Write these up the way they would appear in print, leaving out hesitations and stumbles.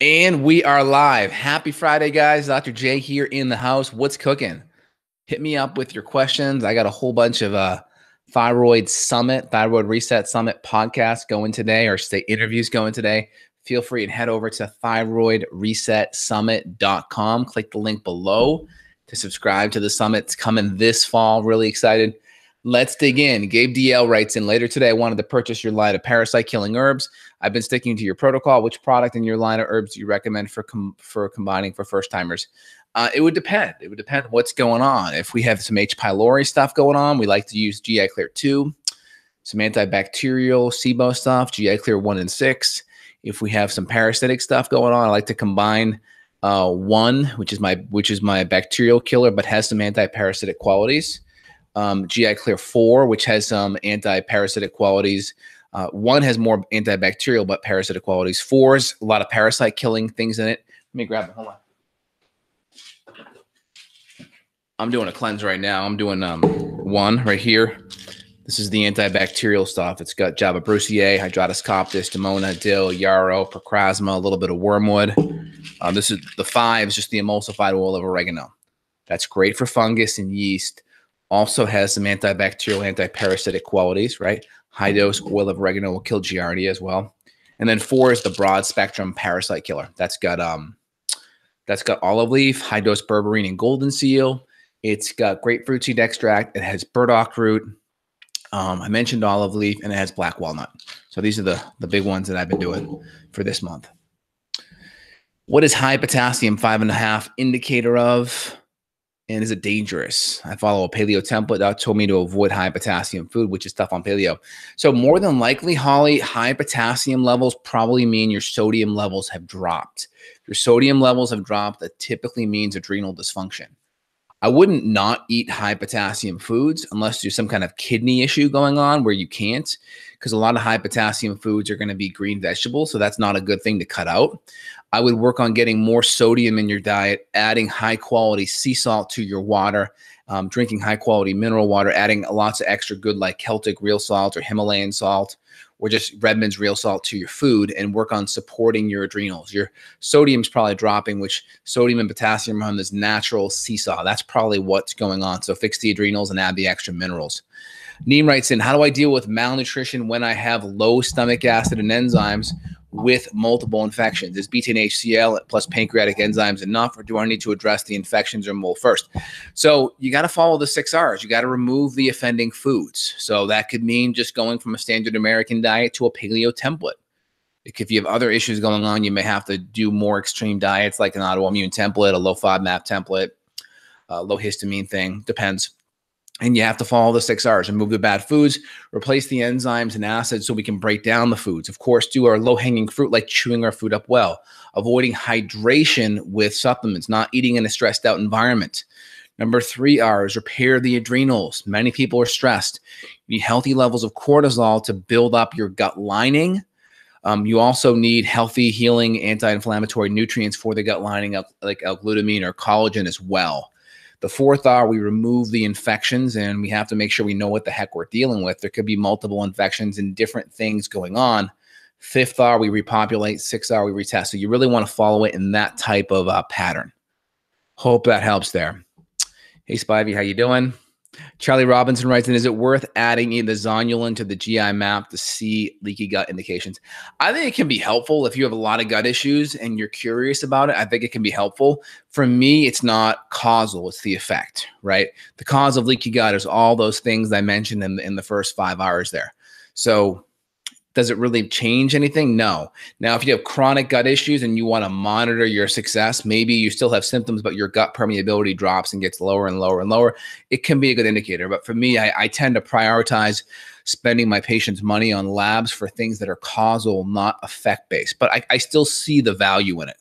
And we are live. Happy Friday, guys. Dr. J here in the house. What's cooking? Hit me up with your questions. I got a whole bunch of Thyroid Reset Summit podcasts going today, or say interviews going today. Feel free and head over to thyroidresetsummit.com. Click the link below to subscribe to the summit. It's coming this fall. Really excited. Let's dig in. Gabe DL writes in, later today, I wanted to purchase your line of parasite-killing herbs. I've been sticking to your protocol. Which product in your line of herbs do you recommend for combining for first-timers? It would depend. It would depend what's going on. If we have some H. pylori stuff going on, we like to use GI Clear 2, some antibacterial SIBO stuff, GI Clear 1 and 6. If we have some parasitic stuff going on, I like to combine 1, which is my bacterial killer, but has some anti-parasitic qualities. GI Clear 4, which has some anti-parasitic qualities. 1 has more antibacterial, but parasitic qualities. 4 is a lot of parasite killing things in it. Let me grab it. Hold on. I'm doing a cleanse right now. I'm doing 1 right here. This is the antibacterial stuff. It's got Java brucea, Hydratus coptis, Demona, dill, yarrow, procrasma, a little bit of wormwood. This is the 5 is just the emulsified oil of oregano. That's great for fungus and yeast. Also has some antibacterial, anti-parasitic qualities, right? High dose oil of oregano will kill Giardia as well. And then 4 is the broad spectrum parasite killer. That's got olive leaf, high dose berberine and golden seal. It's got grapefruit seed extract. It has burdock root. I mentioned olive leaf, and it has black walnut. So these are the big ones that I've been doing for this month. What is high potassium 5.5 indicator of? And is it dangerous? I follow a paleo template that told me to avoid high potassium food, which is tough on paleo. So more than likely, Holly, high potassium levels probably mean your sodium levels have dropped. If your sodium levels have dropped, that typically means adrenal dysfunction. I wouldn't not eat high potassium foods unless there's some kind of kidney issue going on where you can't, because a lot of high potassium foods are going to be green vegetables. So that's not a good thing to cut out. I would work on getting more sodium in your diet, adding high quality sea salt to your water, drinking high quality mineral water, adding lots of extra good like Celtic real salt or Himalayan salt, or just Redmond's real salt to your food, and work on supporting your adrenals. Your sodium's probably dropping, which sodium and potassium are on this natural seesaw. That's probably what's going on. So fix the adrenals and add the extra minerals. Neem writes in, how do I deal with malnutrition when I have low stomach acid and enzymes with multiple infections? Is betaine HCl plus pancreatic enzymes enough, or do I need to address the infections or mold first? So you got to follow the 6 R's. You got to remove the offending foods. So that could mean just going from a standard American diet to a paleo template. If you have other issues going on, you may have to do more extreme diets like an autoimmune template, a low FODMAP template, low histamine thing, depends. And you have to follow the 6 R's, remove the bad foods, replace the enzymes and acids so we can break down the foods. Of course, do our low-hanging fruit like chewing our food up well, avoiding hydration with supplements, not eating in a stressed out environment. Number 3 R's, repair the adrenals. Many people are stressed. You need healthy levels of cortisol to build up your gut lining. You also need healthy, healing, anti-inflammatory nutrients for the gut lining, like L-glutamine or collagen as well. The 4th R, we remove the infections, and we have to make sure we know what the heck we're dealing with. There could be multiple infections and different things going on. 5th R, we repopulate. 6th R, we retest. So you really want to follow it in that type of pattern. Hope that helps there. Hey, Spivey, how you doing? Charlie Robinson writes in, is it worth adding either zonulin to the GI map to see leaky gut indications? I think it can be helpful if you have a lot of gut issues and you're curious about it. I think it can be helpful. For me, it's not causal, it's the effect, right? The cause of leaky gut is all those things I mentioned in the first 5 hours there. So does it really change anything? No. Now, if you have chronic gut issues and you want to monitor your success, maybe you still have symptoms, but your gut permeability drops and gets lower and lower and lower, it can be a good indicator. But for me, I tend to prioritize spending my patients' money on labs for things that are causal, not effect-based. But I still see the value in it.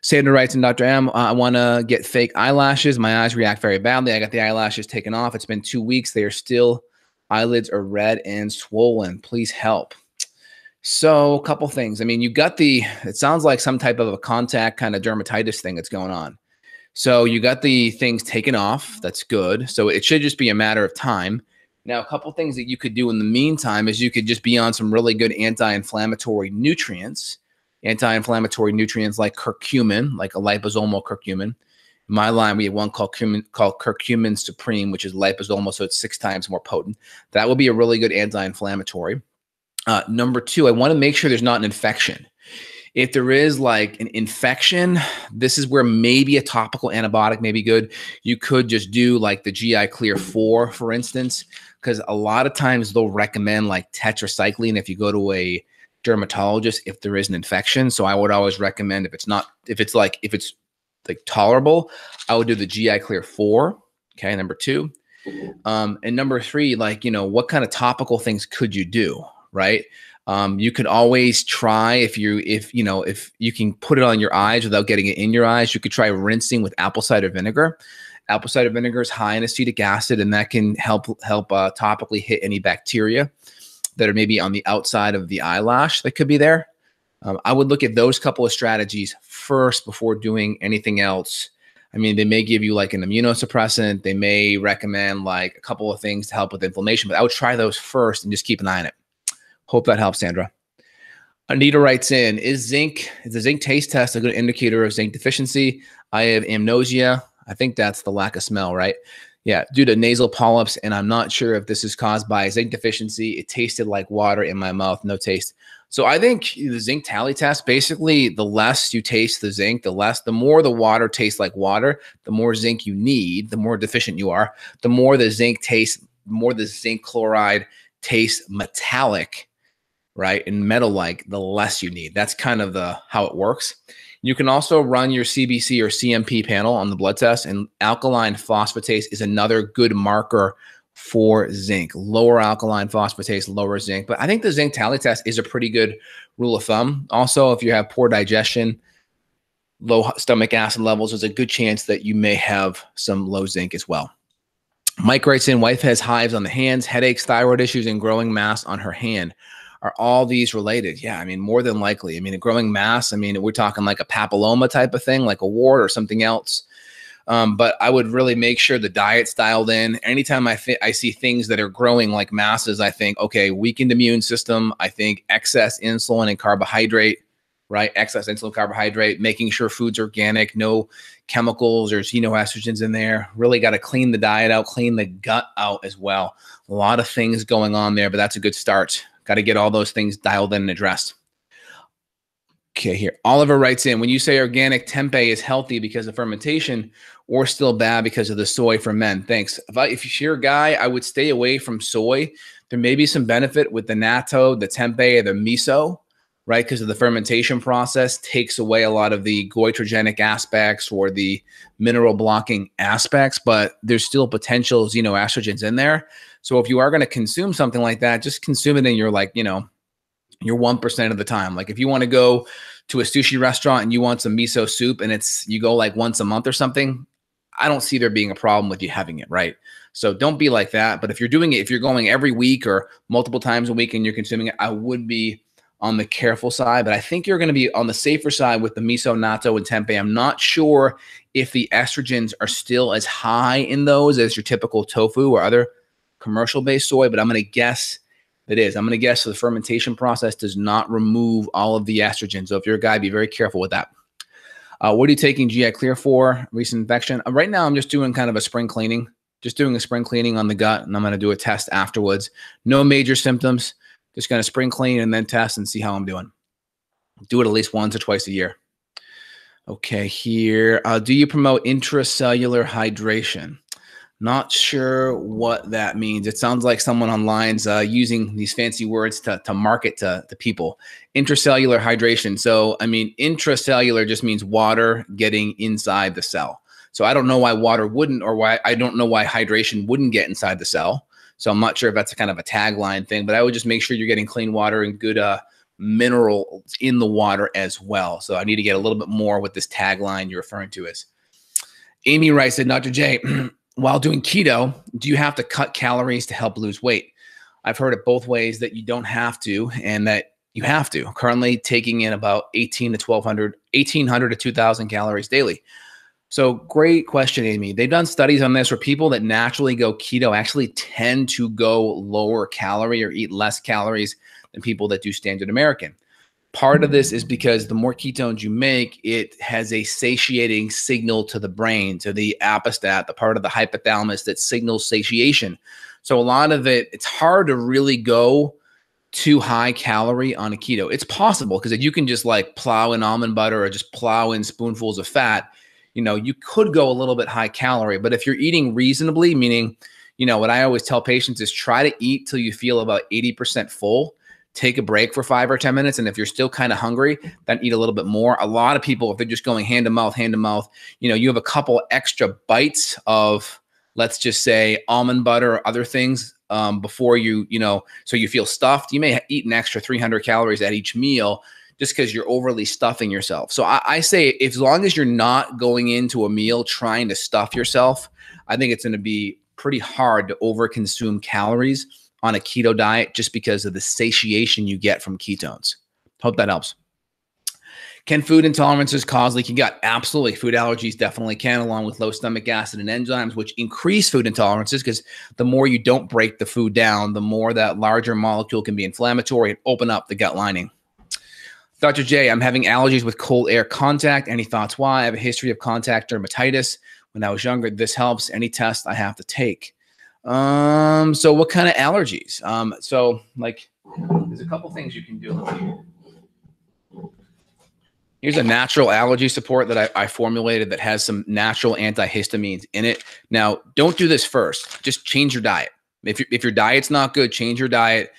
Sandra writes in, Dr. M, I want to get fake eyelashes. My eyes react very badly. I got the eyelashes taken off. It's been 2 weeks. They are still... eyelids are red and swollen. Please help. So a couple things. I mean, you got it sounds like some type of a contact kind of dermatitis thing that's going on. So you got the things taken off. That's good. So it should just be a matter of time. Now, a couple things that you could do in the meantime is you could just be on some really good anti-inflammatory nutrients. anti-inflammatory nutrients like curcumin, like a liposomal curcumin. In my line, we have one called curcumin supreme, which is liposomal, so it's 6 times more potent. That would be a really good anti-inflammatory. Number 2, I want to make sure there's not an infection. If there is like an infection, this is where maybe a topical antibiotic may be good. You could just do like the GI Clear 4, for instance, because a lot of times they'll recommend like tetracycline if you go to a dermatologist if there is an infection. So I would always recommend if it's like tolerable, I would do the GI Clear 4. Okay, number 2. And number 3, like, you know, what kind of topical things could you do, right? You could always try if you can put it on your eyes without getting it in your eyes, you could try rinsing with apple cider vinegar. Apple cider vinegar is high in acetic acid, and that can help topically hit any bacteria that are maybe on the outside of the eyelash that could be there. I would look at those couple of strategies first before doing anything else. I mean, they may give you like an immunosuppressant. They may recommend like a couple of things to help with inflammation, but I would try those first and just keep an eye on it. Hope that helps, Sandra. Anita writes in, is the zinc taste test a good indicator of zinc deficiency? I have amnesia. I think that's the lack of smell, right? Yeah, due to nasal polyps, and I'm not sure if this is caused by zinc deficiency. It tasted like water in my mouth, no taste. So I think the zinc tally test, basically the less you taste the zinc, the more the water tastes like water, the more zinc you need, the more deficient you are, the more the zinc chloride tastes metallic, right, and metal-like, the less you need. That's kind of how it works. You can also run your CBC or CMP panel on the blood test, and alkaline phosphatase is another good marker for zinc. Lower alkaline phosphatase, lower zinc. But I think the zinc tally test is a pretty good rule of thumb. Also, if you have poor digestion, low stomach acid levels, there's a good chance that you may have some low zinc as well. Mike writes in, wife has hives on the hands, headaches, thyroid issues, and growing mass on her hand. Are all these related? Yeah, I mean, more than likely. I mean, a growing mass, I mean, we're talking like a papilloma type of thing, like a wart or something else. But I would really make sure the diet's dialed in. Anytime I see things that are growing like masses, I think, okay, weakened immune system. I think excess insulin and carbohydrate, right? Excess insulin, carbohydrate, making sure food's organic, no chemicals or xenoestrogens in there. Really got to clean the diet out, clean the gut out as well. A lot of things going on there, but that's a good start. Got to get all those things dialed in and addressed. Okay, here. Oliver writes in, when you say organic tempeh is healthy because of fermentation or still bad because of the soy for men? Thanks. If you're a guy, I would stay away from soy. There may be some benefit with the natto, the tempeh, the miso, right? Because of the fermentation process takes away a lot of the goitrogenic aspects or the mineral blocking aspects, but there's still potential xenoestrogens in there. So if you are going to consume something like that, just consume it in your your 1% of the time. Like if you want to go to a sushi restaurant and you want some miso soup and you go like once a month or something, I don't see there being a problem with you having it, right? So don't be like that. But if you're doing it, if you're going every week or multiple times a week and you're consuming it, I would be on the careful side. But I think you're going to be on the safer side with the miso, natto, and tempeh. I'm not sure if the estrogens are still as high in those as your typical tofu or other commercial-based soy, but I'm going to guess it is. I'm going to guess the fermentation process does not remove all of the estrogen. So if you're a guy, be very careful with that. What are you taking GI Clear for? Recent infection? Right now, I'm just doing kind of a spring cleaning, just doing a spring cleaning on the gut, and I'm going to do a test afterwards. No major symptoms, just going to spring clean and then test and see how I'm doing. Do it at least once or twice a year. Okay, here. Do you promote intracellular hydration? Not sure what that means. It sounds like someone online's using these fancy words to market to people. Intracellular hydration. So, I mean, intracellular just means water getting inside the cell. So I don't know why water wouldn't, or I don't know why hydration wouldn't get inside the cell. So I'm not sure if that's a kind of a tagline thing, but I would just make sure you're getting clean water and good minerals in the water as well. So I need to get a little bit more what this tagline you're referring to is. Amy writes, said, Dr. J, while doing keto, do you have to cut calories to help lose weight? I've heard it both ways, that you don't have to and that you have to. Currently taking in about 1800 to 2,000 calories daily. So great question, Amy. They've done studies on this where people that naturally go keto actually tend to go lower calorie or eat less calories than people that do standard American. Part of this is because the more ketones you make, it has a satiating signal to the brain, to the apostat, the part of the hypothalamus that signals satiation. So a lot of it, it's hard to really go too high calorie on a keto. It's possible because if you can just like plow in almond butter or just plow in spoonfuls of fat, you know, you could go a little bit high calorie. But if you're eating reasonably, meaning, you know, what I always tell patients is try to eat till you feel about 80% full. Take a break for 5 or 10 minutes. And if you're still kind of hungry, then eat a little bit more. A lot of people, if they're just going hand to mouth, you know, you have a couple extra bites of, let's just say, almond butter or other things before you know, so you feel stuffed. You may eat an extra 300 calories at each meal just because you're overly stuffing yourself. So I say, as long as you're not going into a meal trying to stuff yourself, I think it's going to be pretty hard to overconsume calories on a keto diet just because of the satiation you get from ketones. Hope that helps. Can food intolerances cause leaky gut? Absolutely. Food allergies definitely can, along with low stomach acid and enzymes, which increase food intolerances because the more you don't break the food down, the more that larger molecule can be inflammatory and open up the gut lining. Dr. J, I'm having allergies with cold air contact. Any thoughts why? I have a history of contact dermatitis. When I was younger, this helps. Any test I have to take? So what kind of allergies? So like, there's a couple things you can do. Here's a natural allergy support that I formulated that has some natural antihistamines in it. Now, don't do this first. Just change your diet. If your diet's not good, change your diet.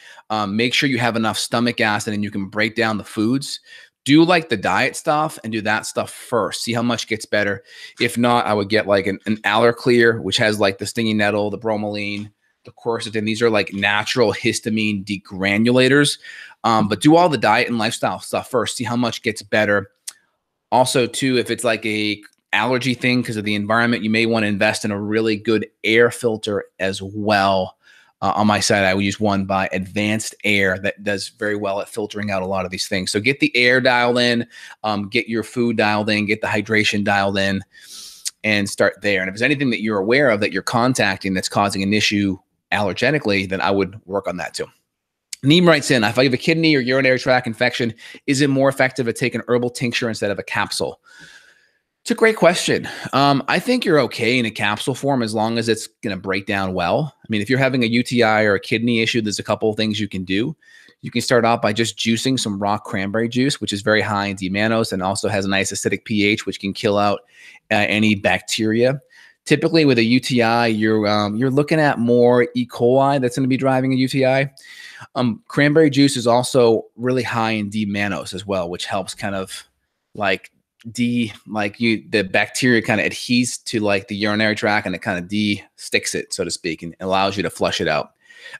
Make sure you have enough stomach acid and you can break down the foods. Do like the diet stuff and do that stuff first. See how much gets better. If not, I would get like an Allerclear, which has like the stinging nettle, the bromelain, the quercetin. These are like natural histamine degranulators. But do all the diet and lifestyle stuff first. See how much gets better. Also, too, if it's like a allergy thing because of the environment, you may want to invest in a really good air filter as well. On my side, I would use one by Advanced Air that does very well at filtering out a lot of these things. So get the air dialed in, get your food dialed in, get the hydration dialed in, and start there. And if there's anything that you're aware of that you're contacting that's causing an issue allergenically, then I would work on that too. Neem writes in, if I have a kidney or urinary tract infection, is it more effective to take an herbal tincture instead of a capsule? It's a great question. I think you're okay in a capsule form as long as it's going to break down well. I mean, if you're having a UTI or a kidney issue, there's a couple of things you can do. You can start off by just juicing some raw cranberry juice, which is very high in D-mannose and also has a nice acidic pH, which can kill out any bacteria. Typically with a UTI, you're looking at more E. coli that's going to be driving a UTI. Cranberry juice is also really high in D-mannose as well, which helps kind of like the bacteria kind of adheres to like the urinary tract and it kind of de-sticks it, so to speak, and allows you to flush it out.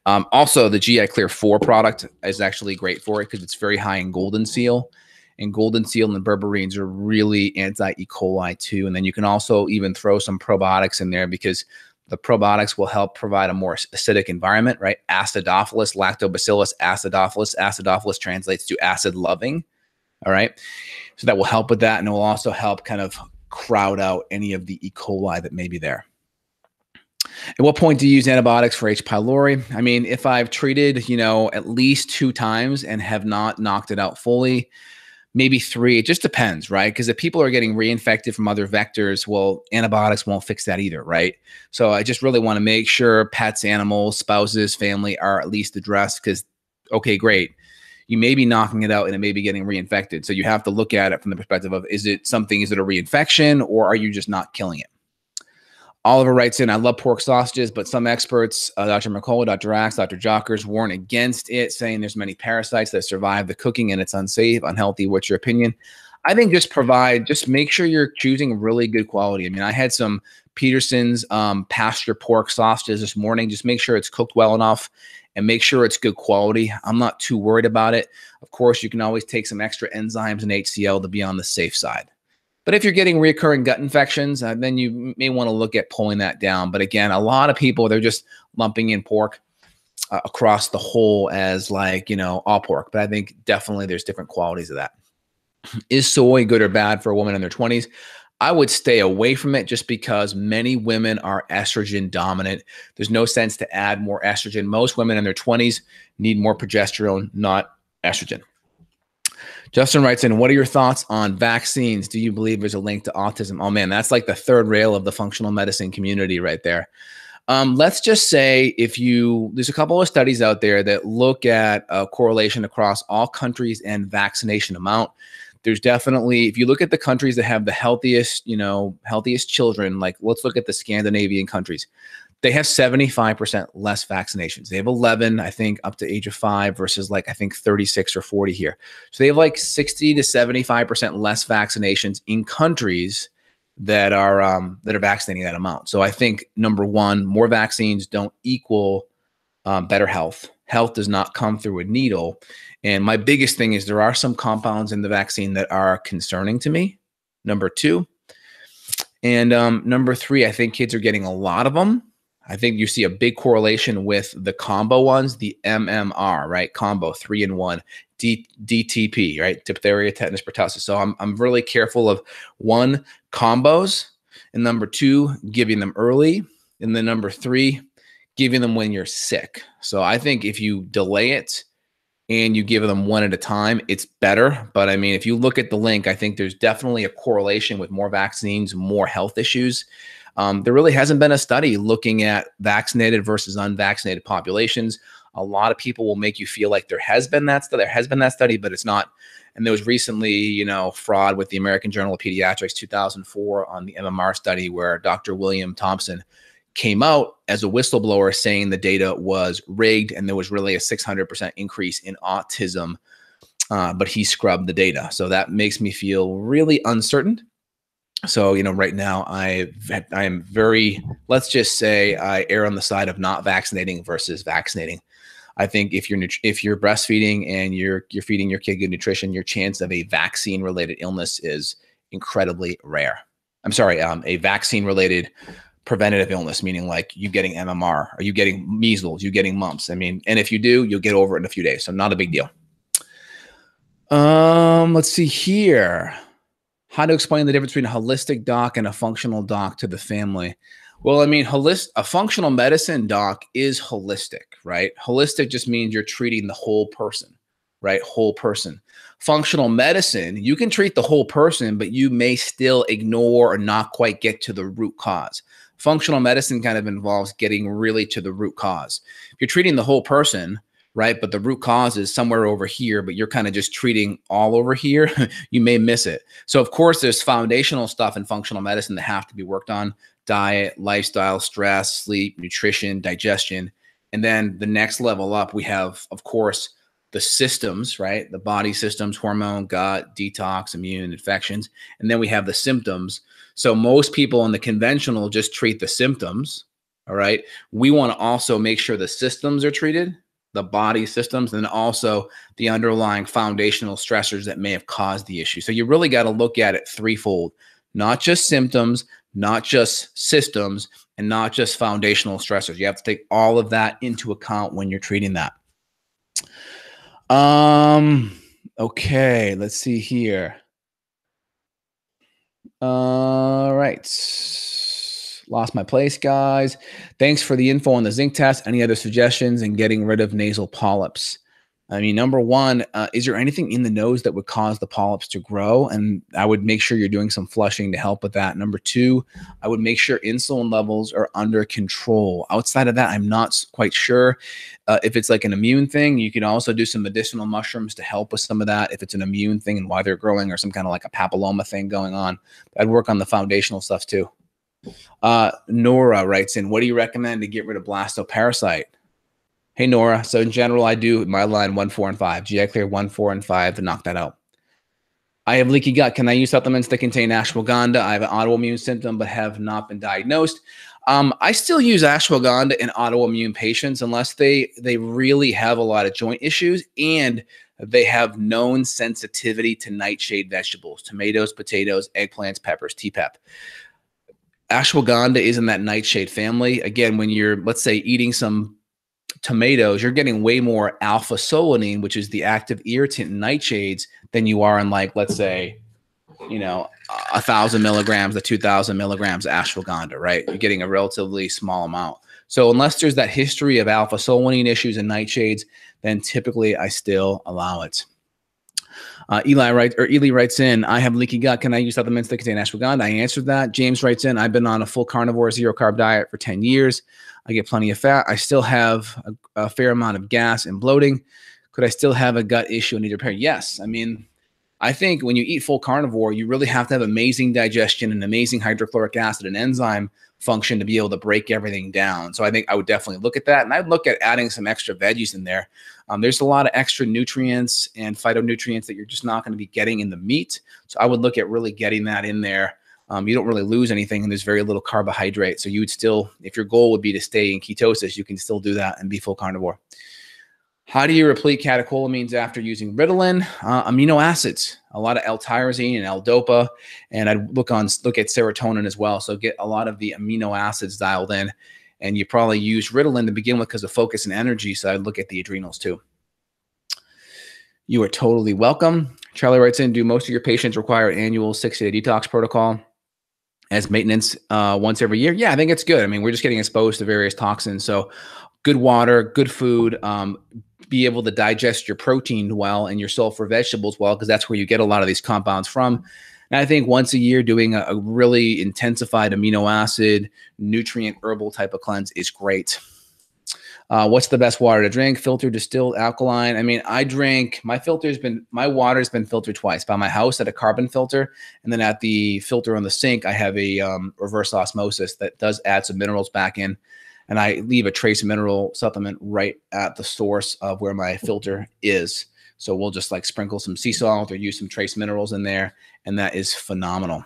Also, the GI Clear 4 product is actually great for it because it's very high in golden seal. And golden seal and berberines are really anti-E. coli too. And then you can also even throw some probiotics in there because the probiotics will help provide a more acidic environment, right? Acidophilus, lactobacillus, acidophilus. Acidophilus translates to acid loving. All right. So that will help with that. And it will also help kind of crowd out any of the E. coli that may be there. At what point do you use antibiotics for H. pylori? I mean, if I've treated, at least 2 times and have not knocked it out fully, maybe 3, it just depends, right? Because if people are getting reinfected from other vectors, well, antibiotics won't fix that either, right? So I just really want to make sure pets, animals, spouses, family are at least addressed because, okay, great. You may be knocking it out and it may be getting reinfected. So you have to look at it from the perspective of, is it a reinfection or are you just not killing it? Oliver writes in, I love pork sausages, but some experts, Dr. McCullough, Dr. Axe, Dr. Jockers, warn against it, saying there's many parasites that survive the cooking and it's unsafe, unhealthy. What's your opinion? I think just make sure you're choosing really good quality. I mean, I had some Peterson's pasture pork sausages this morning. Just make sure it's cooked well enough and make sure it's good quality. I'm not too worried about it. Of course, you can always take some extra enzymes and HCl to be on the safe side. But if you're getting recurring gut infections, then you may want to look at pulling that down. But again, a lot of people, they're just lumping in pork across the whole as all pork. But I think definitely there's different qualities of that. Is soy good or bad for a woman in their 20s? I would stay away from it just because many women are estrogen dominant. There's no sense to add more estrogen. Most women in their 20s need more progesterone, not estrogen. Justin writes in, what are your thoughts on vaccines? Do you believe there's a link to autism? Oh man, that's like the third rail of the functional medicine community right there. Let's just say there's a couple of studies out there that look at a correlation across all countries and vaccination amount. There's definitely, if you look at the countries that have the healthiest children, like let's look at the Scandinavian countries. They have 75% less vaccinations. They have 11, I think, up to age of 5 versus like, I think 36 or 40 here. So they have like 60 to 75% less vaccinations in countries that are vaccinating that amount. So I think number one, more vaccines don't equal better health. Health does not come through a needle. And my biggest thing is there are some compounds in the vaccine that are concerning to me. Number two. And number three, I think kids are getting a lot of them. I think you see a big correlation with the combo ones, the MMR, right? Combo 3-in-1, DTP, right? Diphtheria, tetanus, pertussis. So I'm really careful of one, combos, and number two, giving them early, and then number three, giving them when you're sick. So I think if you delay it and you give them one at a time, it's better. But I mean, if you look at the link, I think there's definitely a correlation with more vaccines, more health issues. There really hasn't been a study looking at vaccinated versus unvaccinated populations. A lot of people will make you feel like there has been that study, but it's not. And there was recently, fraud with the American Journal of Pediatrics 2004 on the MMR study where Dr. William Thompson came out as a whistleblower saying the data was rigged and there was really a 600% increase in autism, but he scrubbed the data. So that makes me feel really uncertain. So, right now I am very, let's just say I err on the side of not vaccinating versus vaccinating. I think if you're breastfeeding and you're feeding your kid good nutrition, your chance of a vaccine related illness is incredibly rare. I'm sorry, a vaccine related preventative illness, meaning like you getting MMR, or you getting measles, you getting mumps. I mean, and if you do, you'll get over it in a few days. So not a big deal. Let's see here. How to explain the difference between a holistic doc and a functional doc to the family? Well, I mean, a functional medicine doc is holistic, right? Holistic just means you're treating the whole person, right? Whole person. Functional medicine, you can treat the whole person, but you may still ignore or not quite get to the root cause. Functional medicine kind of involves getting really to the root cause. If you're treating the whole person, right, but the root cause is somewhere over here, but you're kind of just treating all over here, you may miss it. So of course, there's foundational stuff in functional medicine that have to be worked on: diet, lifestyle, stress, sleep, nutrition, digestion. And then the next level up, we have, of course, the systems, right? The body systems, hormone, gut, detox, immune, infections. And then we have the symptoms. So most people in the conventional just treat the symptoms, all right? We want to also make sure the systems are treated, the body systems, and also the underlying foundational stressors that may have caused the issue. So you really got to look at it threefold: not just symptoms, not just systems, and not just foundational stressors. You have to take all of that into account when you're treating that. Okay, let's see here. All right. Lost my place, guys. Thanks for the info on the zinc test. Any other suggestions in getting rid of nasal polyps? I mean, number one, is there anything in the nose that would cause the polyps to grow? And I would make sure you're doing some flushing to help with that. Number two, I would make sure insulin levels are under control. Outside of that, I'm not quite sure. If it's like an immune thing, you can also do some medicinal mushrooms to help with some of that. If it's an immune thing and why they're growing, or some kind of like a papilloma thing going on, I'd work on the foundational stuff too. Nora writes in, what do you recommend to get rid of blastoparasite? Hey, Nora. So in general, I do my line 1, 4, and 5. GI Clear 1, 4, and 5 to knock that out. I have leaky gut. Can I use supplements that contain ashwagandha? I have an autoimmune symptom, but have not been diagnosed. I still use ashwagandha in autoimmune patients unless they really have a lot of joint issues and they have known sensitivity to nightshade vegetables: tomatoes, potatoes, eggplants, peppers, T-pep. Ashwagandha is in that nightshade family. Again, when you're, let's say, eating some tomatoes, you're getting way more alpha-solanine, which is the active irritant in nightshades, than you are in, like, let's say, 1,000 milligrams to 2,000 milligrams ashwagandha, right? You're getting a relatively small amount. So unless there's that history of alpha-solanine issues in nightshades, then typically I still allow it. Ely writes in, I have leaky gut. Can I use supplements that contain ashwagandha? I answered that. James writes in, I've been on a full carnivore, zero carb diet for 10 years. I get plenty of fat. I still have a fair amount of gas and bloating. Could I still have a gut issue and need repair? Yes. I mean, I think when you eat full carnivore, you really have to have amazing digestion and amazing hydrochloric acid and enzyme function to be able to break everything down. So I think I would definitely look at that. And I'd look at adding some extra veggies in there. There's a lot of extra nutrients and phytonutrients that you're just not going to be getting in the meat. So I would look at really getting that in there. You don't really lose anything, and there's very little carbohydrate. So you would still, if your goal would be to stay in ketosis, you can still do that and be full carnivore. How do you replete catecholamines after using Ritalin? Amino acids, a lot of L-tyrosine and L-dopa, and I'd look at serotonin as well. So get a lot of the amino acids dialed in, and you probably use Ritalin to begin with because of focus and energy. So I'd look at the adrenals too. You are totally welcome. Charlie writes in, do most of your patients require an annual 60-day detox protocol as maintenance once every year? Yeah, I think it's good. I mean, we're just getting exposed to various toxins. So good water, good food, be able to digest your protein well and your sulfur vegetables well, because that's where you get a lot of these compounds from. And I think once a year doing a really intensified amino acid, nutrient herbal type of cleanse is great. What's the best water to drink? Filtered, distilled, alkaline? I mean, my water's been filtered twice. By my house at a carbon filter, and then at the filter on the sink, I have a reverse osmosis that does add some minerals back in. And I leave a trace mineral supplement right at the source of where my filter is. So we'll just like sprinkle some sea salt or use some trace minerals in there. And that is phenomenal.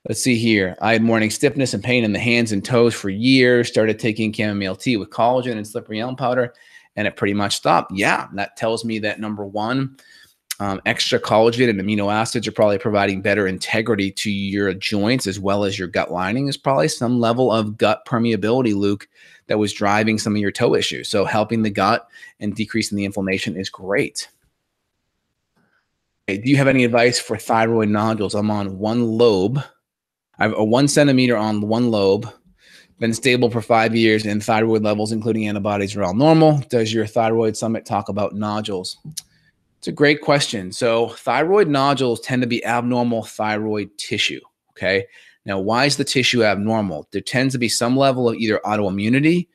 Let's see here. I had morning stiffness and pain in the hands and toes for years. Started taking chamomile tea with collagen and slippery elm powder, and it pretty much stopped. Yeah, that tells me that number one, extra collagen and amino acids are probably providing better integrity to your joints as well as your gut lining. Is probably some level of gut permeability, Luke, that was driving some of your toe issues. So helping the gut and decreasing the inflammation is great. Okay, do you have any advice for thyroid nodules? I'm on one lobe. I have a 1 centimeter on one lobe, been stable for 5 years, and thyroid levels, including antibodies, are all normal. Does your thyroid summit talk about nodules? It's a great question. So thyroid nodules tend to be abnormal thyroid tissue, okay? Now, why is the tissue abnormal? There tends to be some level of either autoimmunity,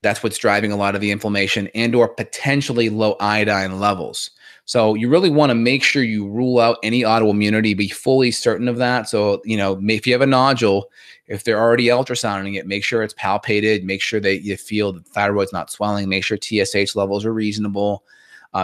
that's what's driving a lot of the inflammation, and or potentially low iodine levels. So you really want to make sure you rule out any autoimmunity, be fully certain of that. So, you know, if you have a nodule, if they're already ultrasounding it, make sure it's palpated, make sure that you feel the thyroid's not swelling, make sure TSH levels are reasonable.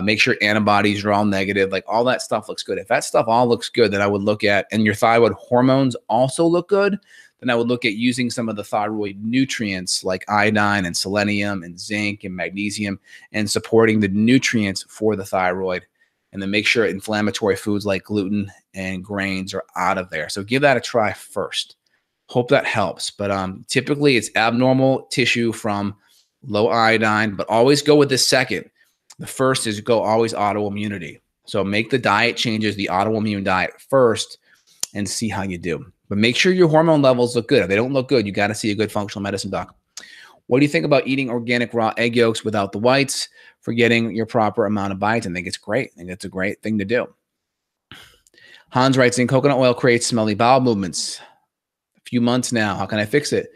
Make sure antibodies are all negative. Like all that stuff looks good. If that stuff all looks good, then I would look at, and your thyroid hormones also look good, then I would look at using some of the thyroid nutrients like iodine and selenium and zinc and magnesium and supporting the nutrients for the thyroid. And then make sure inflammatory foods like gluten and grains are out of there. So give that a try first. Hope that helps. But typically it's abnormal tissue from low iodine, but always go with the second. The first is go always autoimmunity. So make the diet changes, the autoimmune diet first, and see how you do. But make sure your hormone levels look good. If they don't look good, you got to see a good functional medicine doc. What do you think about eating organic raw egg yolks without the whites for getting your proper amount of bites? I think it's great. I think it's a great thing to do. Hans writes in, coconut oil creates smelly bowel movements. A few months now. How can I fix it?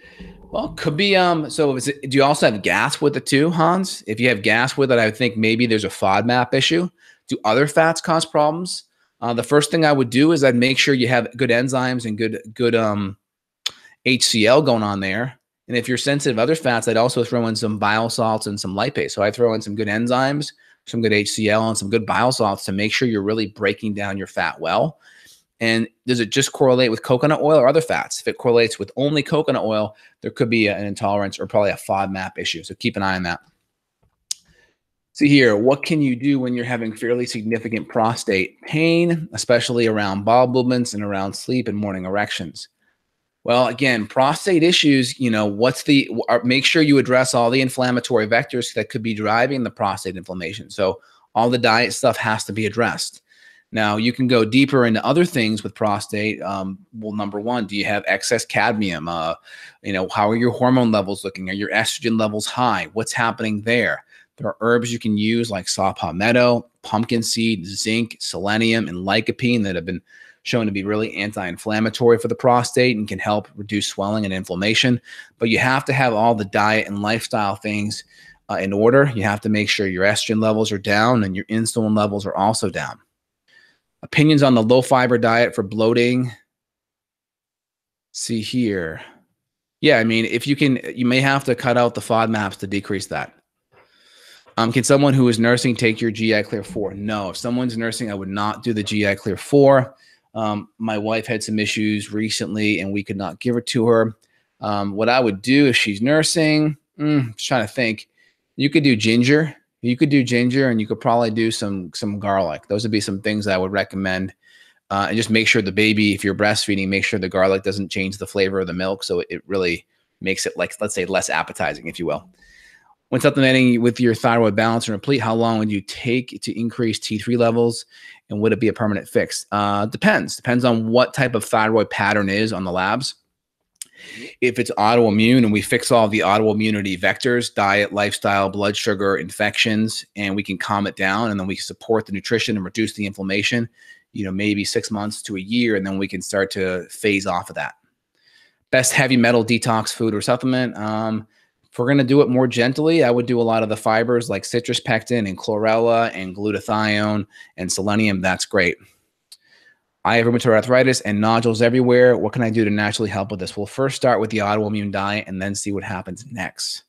Well, could be, do you also have gas with it too, Hans? If you have gas with it, I would think maybe there's a FODMAP issue. Do other fats cause problems? The first thing I would do is I'd make sure you have good enzymes and good HCl going on there. And if you're sensitive to other fats, I'd also throw in some bile salts and some lipase. So I throw in some good enzymes, some good HCl, and some good bile salts to make sure you're really breaking down your fat well. And does it just correlate with coconut oil or other fats? If it correlates with only coconut oil, there could be an intolerance or probably a FODMAP issue. So keep an eye on that. See here, what can you do when you're having fairly significant prostate pain, especially around bowel movements and around sleep and morning erections? Well, again, prostate issues, you know, make sure you address all the inflammatory vectors that could be driving the prostate inflammation. So all the diet stuff has to be addressed. Now, you can go deeper into other things with prostate. Well, number one, do you have excess cadmium? You know, how are your hormone levels looking? Are your estrogen levels high? What's happening there? There are herbs you can use like saw palmetto, pumpkin seed, zinc, selenium, and lycopene that have been shown to be really anti-inflammatory for the prostate and can help reduce swelling and inflammation. But you have to have all the diet and lifestyle things in order. You have to make sure your estrogen levels are down and your insulin levels are also down. Opinions on the low fiber diet for bloating. See here. Yeah, I mean, if you can, you may have to cut out the FODMAPs to decrease that. Can someone who is nursing take your GI Clear 4? No, if someone's nursing, I would not do the GI Clear 4. My wife had some issues recently and we could not give it to her. What I would do if she's nursing, just trying to think, you could do ginger. You could do ginger and you could probably do some garlic. Those would be some things I would recommend. And just make sure the baby, if you're breastfeeding, make sure the garlic doesn't change the flavor of the milk. So it really makes it, like, let's say, less appetizing, if you will. When supplementing with your thyroid balance and replete, how long would you take to increase T3 levels? And would it be a permanent fix? Depends on what type of thyroid pattern is on the labs. If it's autoimmune and we fix all the autoimmunity vectors, diet, lifestyle, blood sugar, infections, and we can calm it down and then we support the nutrition and reduce the inflammation, you know, maybe 6 months to a year, and then we can start to phase off of that. Best heavy metal detox food or supplement. If we're going to do it more gently, I would do a lot of the fibers like citrus pectin and chlorella and glutathione and selenium. That's great. I have rheumatoid arthritis and nodules everywhere. What can I do to naturally help with this? We'll first start with the autoimmune diet and then see what happens next.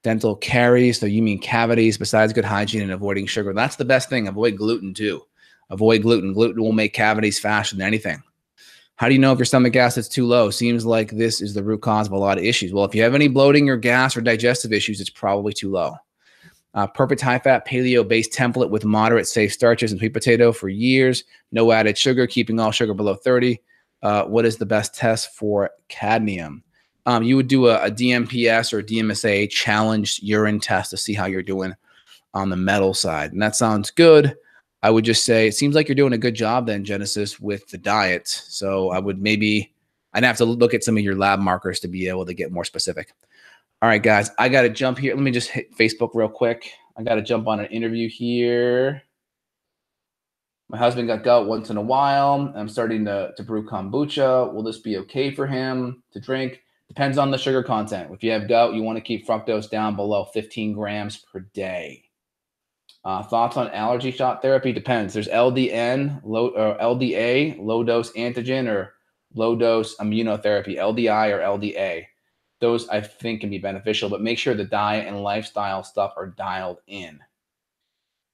Dental caries. So you mean cavities besides good hygiene and avoiding sugar. That's the best thing. Avoid gluten too. Avoid gluten. Gluten will make cavities faster than anything. How do you know if your stomach acid is too low? Seems like this is the root cause of a lot of issues. Well, if you have any bloating or gas or digestive issues, it's probably too low. Perfect high-fat paleo-based template with moderate safe starches and sweet potato for years. No added sugar, keeping all sugar below 30. What is the best test for cadmium? You would do a DMPS or DMSA challenged urine test to see how you're doing on the metal side. And that sounds good. I would just say, it seems like you're doing a good job then, Genesis, with the diet. So I would I'd have to look at some of your lab markers to be able to get more specific. All right, guys, I got to jump here. Let me just hit Facebook real quick. I got to jump on an interview here. My husband got gout once in a while. I'm starting to brew kombucha. Will this be okay for him to drink? Depends on the sugar content. If you have gout, you want to keep fructose down below 15 grams per day. Thoughts on allergy shot therapy? Depends. There's LDN, LDA, low dose antigen, or low dose immunotherapy, LDI or LDA. Those I think can be beneficial, but make sure the diet and lifestyle stuff are dialed in.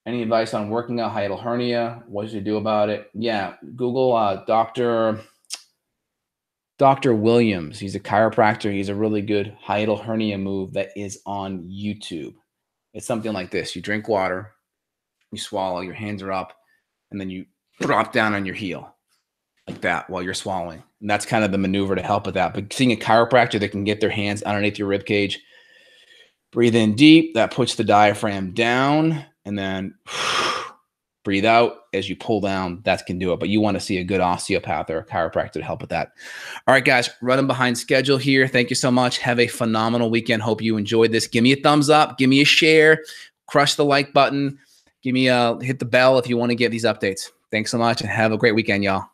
Any advice on working out hiatal hernia? What should you do about it? Yeah, Google Dr. Williams. He's a chiropractor. He's a really good hiatal hernia move that is on YouTube. It's something like this. You drink water, you swallow, your hands are up, and then you drop down on your heel like that while you're swallowing. And that's kind of the maneuver to help with that. But seeing a chiropractor that can get their hands underneath your rib cage, breathe in deep, that puts the diaphragm down, and then breathe out as you pull down. That can do it. But you want to see a good osteopath or a chiropractor to help with that. All right, guys, running behind schedule here. Thank you so much. Have a phenomenal weekend. Hope you enjoyed this. Give me a thumbs up. Give me a share. Crush the like button. Hit the bell if you want to get these updates. Thanks so much and have a great weekend, y'all.